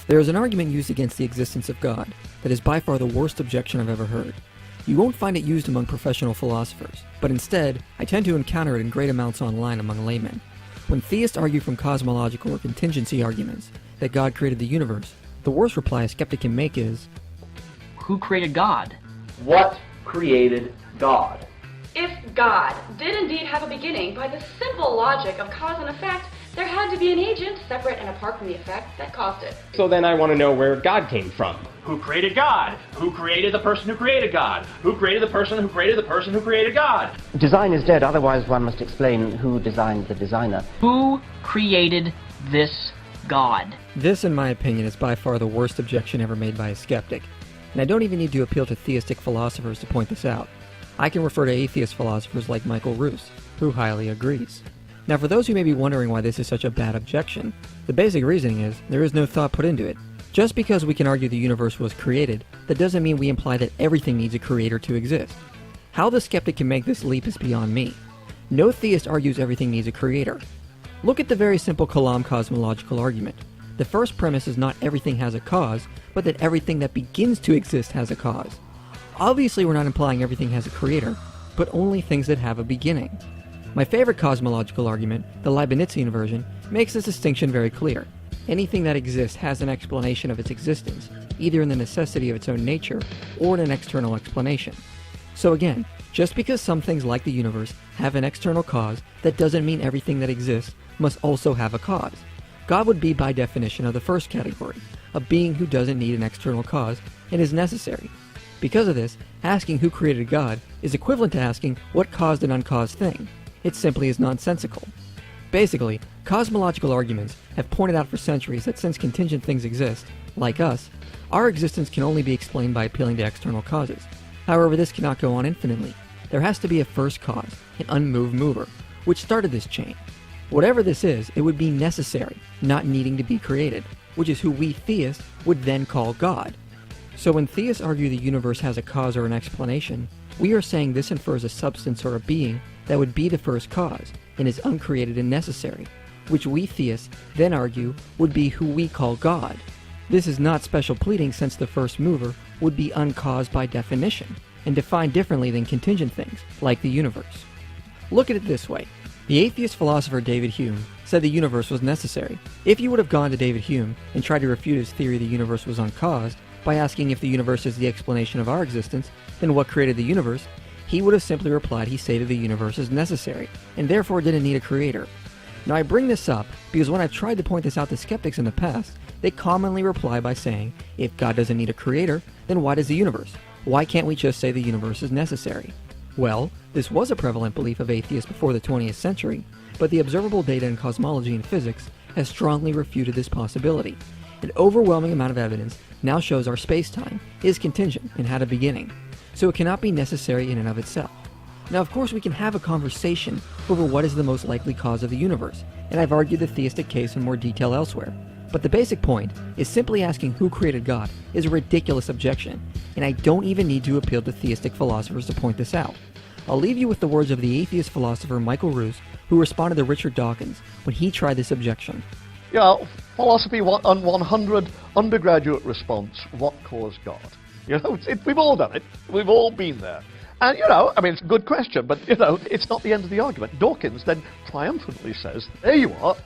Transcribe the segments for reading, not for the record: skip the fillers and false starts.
There is an argument used against the existence of God that is by far the worst objection I've ever heard. You won't find it used among professional philosophers, but instead, I tend to encounter it in great amounts online among laymen. When theists argue from cosmological or contingency arguments that God created the universe, the worst reply a skeptic can make is, who created God? What created God? If God did indeed have a beginning, by the simple logic of cause and effect, there had to be an agent, separate and apart from the effect, that caused it. So then I want to know where God came from. Who created God? Who created the person who created God? Who created the person who created the person who created God? Design is dead, otherwise one must explain who designed the designer. Who created this God? This, in my opinion, is by far the worst objection ever made by a skeptic. And I don't even need to appeal to theistic philosophers to point this out. I can refer to atheist philosophers like Michael Roos, who highly agrees. Now, for those who may be wondering why this is such a bad objection, the basic reasoning is there is no thought put into it. Just because we can argue the universe was created, that doesn't mean we imply that everything needs a creator to exist. How the skeptic can make this leap is beyond me. No theist argues everything needs a creator. Look at the very simple Kalam cosmological argument. The first premise is not everything has a cause, but that everything that begins to exist has a cause. Obviously, we're not implying everything has a creator, but only things that have a beginning. My favorite cosmological argument, the Leibnizian version, makes this distinction very clear. Anything that exists has an explanation of its existence, either in the necessity of its own nature or in an external explanation. So again, just because some things like the universe have an external cause, that doesn't mean everything that exists must also have a cause. God would be by definition of the first category, a being who doesn't need an external cause and is necessary. Because of this, asking who created God is equivalent to asking what caused an uncaused thing. It simply is nonsensical. Basically, cosmological arguments have pointed out for centuries that since contingent things exist, like us, our existence can only be explained by appealing to external causes. However, this cannot go on infinitely. There has to be a first cause, an unmoved mover, which started this chain. Whatever this is, it would be necessary, not needing to be created, which is who we theists would then call God. So when theists argue the universe has a cause or an explanation, we are saying this infers a substance or a being that would be the first cause, and is uncreated and necessary, which we theists then argue would be who we call God. This is not special pleading, since the first mover would be uncaused by definition, and defined differently than contingent things, like the universe. Look at it this way. The atheist philosopher David Hume said the universe was necessary. If you would have gone to David Hume and tried to refute his theory the universe was uncaused, by asking if the universe is the explanation of our existence, then what created the universe, he would have simply replied he stated the universe is necessary, and therefore didn't need a creator. Now I bring this up because when I've tried to point this out to skeptics in the past, they commonly reply by saying, if God doesn't need a creator, then why does the universe? Why can't we just say the universe is necessary? Well, this was a prevalent belief of atheists before the 20th century, but the observable data in cosmology and physics has strongly refuted this possibility. An overwhelming amount of evidence now shows our space-time is contingent and had a beginning, so it cannot be necessary in and of itself. Now, of course, we can have a conversation over what is the most likely cause of the universe, and I've argued the theistic case in more detail elsewhere. But the basic point is simply asking who created God is a ridiculous objection, and I don't even need to appeal to theistic philosophers to point this out. I'll leave you with the words of the atheist philosopher Michael Roos, who responded to Richard Dawkins when he tried this objection. Yeah, philosophy 100 undergraduate response, what caused God? We've all done it. We've all been there. And, it's a good question, but, it's not the end of the argument. Dawkins then triumphantly says, there you are,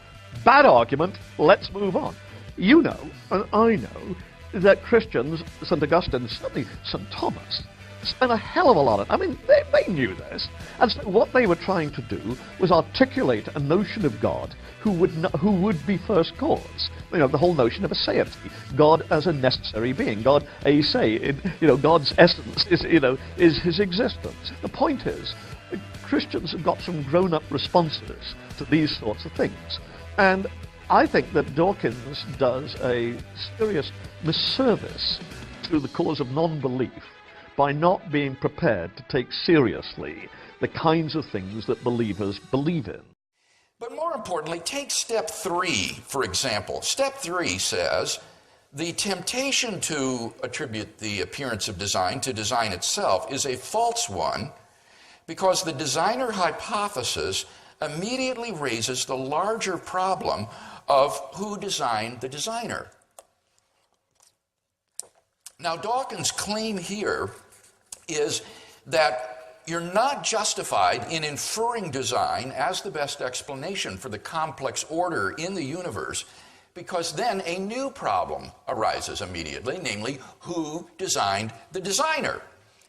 bad argument, let's move on. You know, and I know, that Christians, St. Augustine, certainly St. Thomas, spent a hell of a lot of, they knew this. And so what they were trying to do was articulate a notion of God who would be first cause. The whole notion of aseity, God as a necessary being, God a se, God's essence is his existence. The point is, Christians have got some grown-up responses to these sorts of things. And I think that Dawkins does a serious misservice to the cause of non-belief by not being prepared to take seriously the kinds of things that believers believe in. But more importantly, take step 3, for example. Step 3 says, the temptation to attribute the appearance of design to design itself is a false one, because the designer hypothesis immediately raises the larger problem of who designed the designer. Now, Dawkins' claim here is that you're not justified in inferring design as the best explanation for the complex order in the universe, because then a new problem arises immediately, namely, who designed the designer?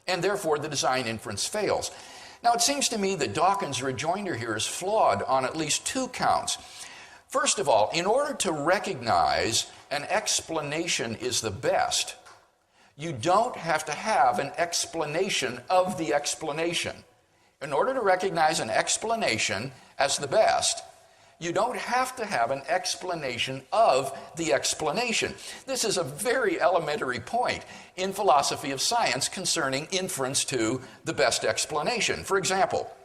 And therefore, the design inference fails. Now, it seems to me that Dawkins' rejoinder here is flawed on at least two counts. First of all, in order to recognize an explanation is the best, you don't have to have an explanation of the explanation. In order to recognize an explanation as the best, you don't have to have an explanation of the explanation. This is a very elementary point in philosophy of science concerning inference to the best explanation. For example,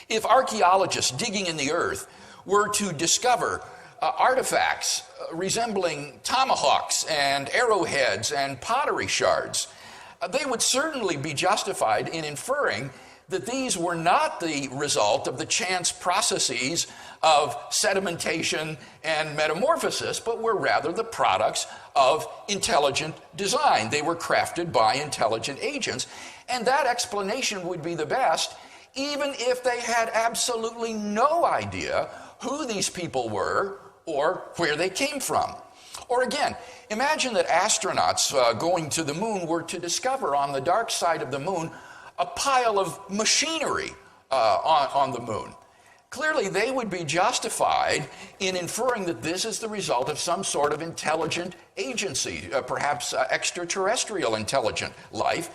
if archaeologists digging in the earth were to discover artifacts resembling tomahawks and arrowheads and pottery shards, they would certainly be justified in inferring that these were not the result of the chance processes of sedimentation and metamorphosis, but were rather the products of intelligent design. They were crafted by intelligent agents, and that explanation would be the best, even if they had absolutely no idea who these people were or where they came from. Or again, imagine that astronauts going to the moon were to discover on the dark side of the moon a pile of machinery on the moon. Clearly, they would be justified in inferring that this is the result of some sort of intelligent agency, perhaps extraterrestrial intelligent life,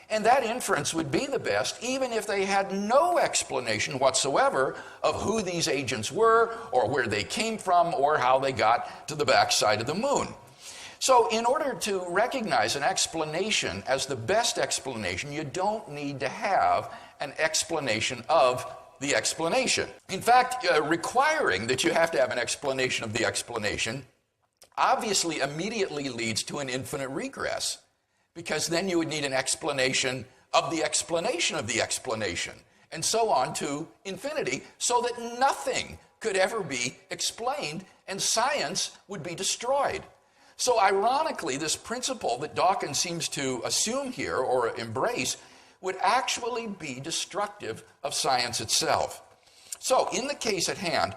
and that inference would be the best even if they had no explanation whatsoever of who these agents were or where they came from or how they got to the backside of the moon. So in order to recognize an explanation as the best explanation, you don't need to have an explanation of the explanation. In fact, requiring that you have to have an explanation of the explanation obviously immediately leads to an infinite regress, because then you would need an explanation of the explanation of the explanation, and so on to infinity, so that nothing could ever be explained and science would be destroyed. So ironically, this principle that Dawkins seems to assume here or embrace would actually be destructive of science itself. So in the case at hand,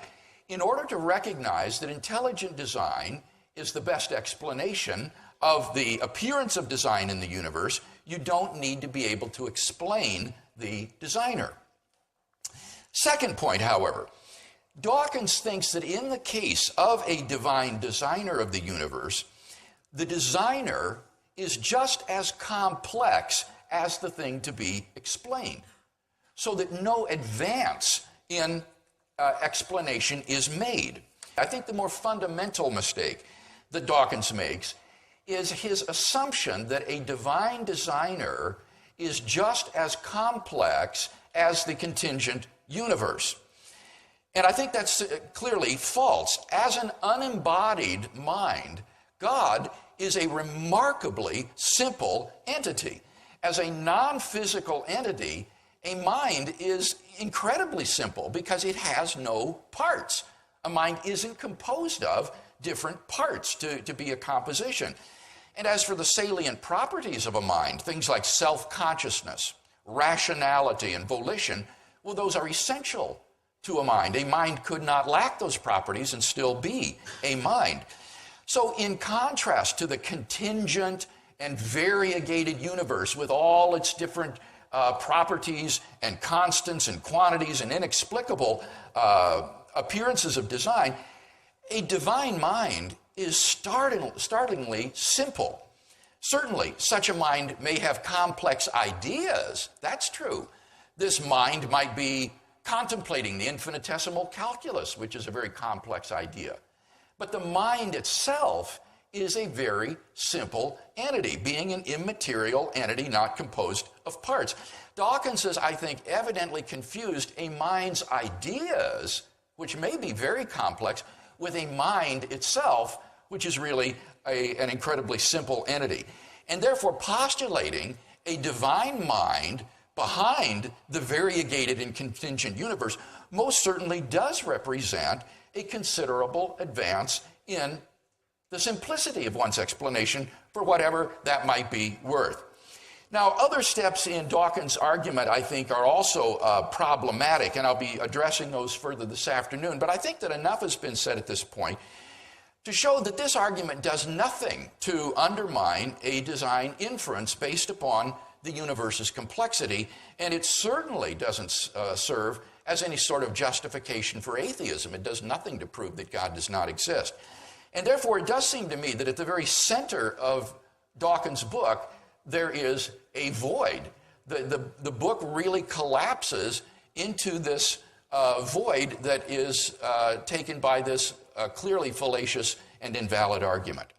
in order to recognize that intelligent design is the best explanation of the appearance of design in the universe, you don't need to be able to explain the designer. Second point, however, Dawkins thinks that in the case of a divine designer of the universe, the designer is just as complex as the thing to be explained, so that no advance in explanation is made. I think the more fundamental mistake that Dawkins makes is his assumption that a divine designer is just as complex as the contingent universe. And I think that's clearly false. As an unembodied mind, God is a remarkably simple entity. As a non-physical entity, a mind is incredibly simple because it has no parts. A mind isn't composed of different parts to be a composition. And as for the salient properties of a mind, things like self-consciousness, rationality, and volition, well, those are essential to a mind. A mind could not lack those properties and still be a mind. So in contrast to the contingent and variegated universe with all its different properties and constants and quantities and inexplicable appearances of design, a divine mind is startlingly simple. Certainly, such a mind may have complex ideas. That's true. This mind might be contemplating the infinitesimal calculus, which is a very complex idea. But the mind itself is a very simple entity, being an immaterial entity not composed of parts. Dawkins has, I think, evidently confused a mind's ideas, which may be very complex, with a mind itself, which is really an incredibly simple entity. And therefore postulating a divine mind behind the variegated and contingent universe most certainly does represent a considerable advance in the simplicity of one's explanation for whatever that might be worth. Now, other steps in Dawkins' argument, I think, are also problematic, and I'll be addressing those further this afternoon. But I think that enough has been said at this point to show that this argument does nothing to undermine a design inference based upon the universe's complexity, and it certainly doesn't serve as any sort of justification for atheism. It does nothing to prove that God does not exist. And therefore, it does seem to me that at the very center of Dawkins' book, there is a void. The book really collapses into this void that is taken by this clearly fallacious and invalid argument.